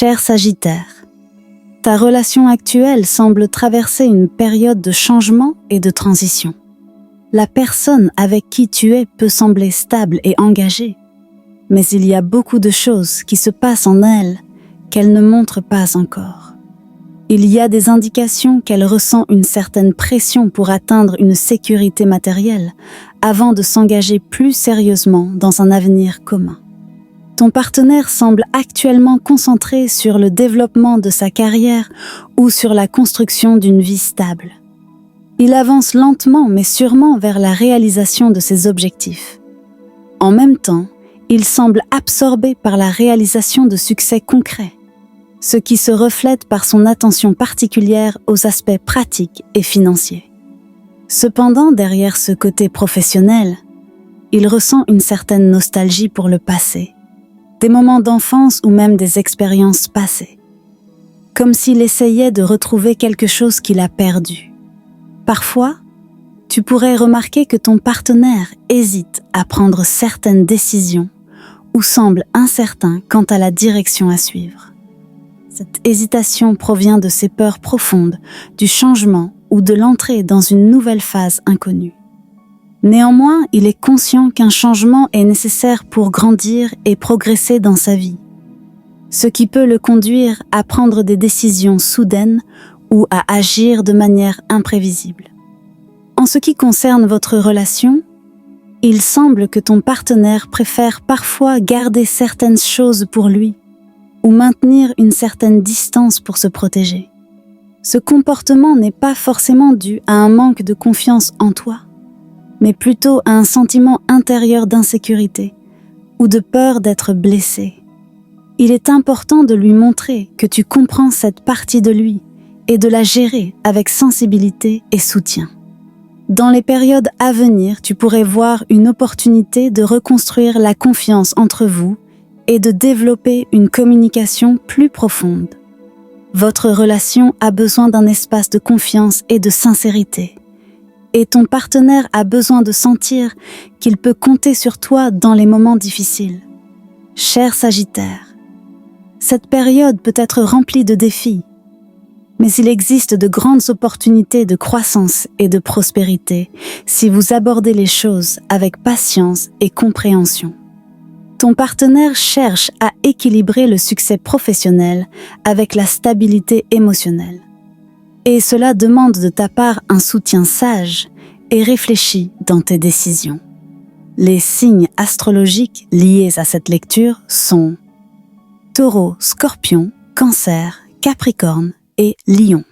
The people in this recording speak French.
Cher Sagittaire, ta relation actuelle semble traverser une période de changement et de transition. La personne avec qui tu es peut sembler stable et engagée, mais il y a beaucoup de choses qui se passent en elle qu'elle ne montre pas encore. Il y a des indications qu'elle ressent une certaine pression pour atteindre une sécurité matérielle avant de s'engager plus sérieusement dans un avenir commun. Ton partenaire semble actuellement concentré sur le développement de sa carrière ou sur la construction d'une vie stable. Il avance lentement mais sûrement vers la réalisation de ses objectifs. En même temps, il semble absorbé par la réalisation de succès concrets, ce qui se reflète par son attention particulière aux aspects pratiques et financiers. Cependant, derrière ce côté professionnel, il ressent une certaine nostalgie pour le passé, des moments d'enfance ou même des expériences passées, comme s'il essayait de retrouver quelque chose qu'il a perdu. Parfois, tu pourrais remarquer que ton partenaire hésite à prendre certaines décisions ou semble incertain quant à la direction à suivre. Cette hésitation provient de ses peurs profondes, du changement ou de l'entrée dans une nouvelle phase inconnue. Néanmoins, il est conscient qu'un changement est nécessaire pour grandir et progresser dans sa vie, ce qui peut le conduire à prendre des décisions soudaines ou à agir de manière imprévisible. En ce qui concerne votre relation, il semble que ton partenaire préfère parfois garder certaines choses pour lui ou maintenir une certaine distance pour se protéger. Ce comportement n'est pas forcément dû à un manque de confiance en toi, mais plutôt à un sentiment intérieur d'insécurité ou de peur d'être blessé. Il est important de lui montrer que tu comprends cette partie de lui et de la gérer avec sensibilité et soutien. Dans les périodes à venir, tu pourrais voir une opportunité de reconstruire la confiance entre vous et de développer une communication plus profonde. Votre relation a besoin d'un espace de confiance et de sincérité, et ton partenaire a besoin de sentir qu'il peut compter sur toi dans les moments difficiles. Cher Sagittaire, cette période peut être remplie de défis, mais il existe de grandes opportunités de croissance et de prospérité si vous abordez les choses avec patience et compréhension. Ton partenaire cherche à équilibrer le succès professionnel avec la stabilité émotionnelle. Et cela demande de ta part un soutien sage et réfléchi dans tes décisions. Les signes astrologiques liés à cette lecture sont Taureau, Scorpion, Cancer, Capricorne et Lion.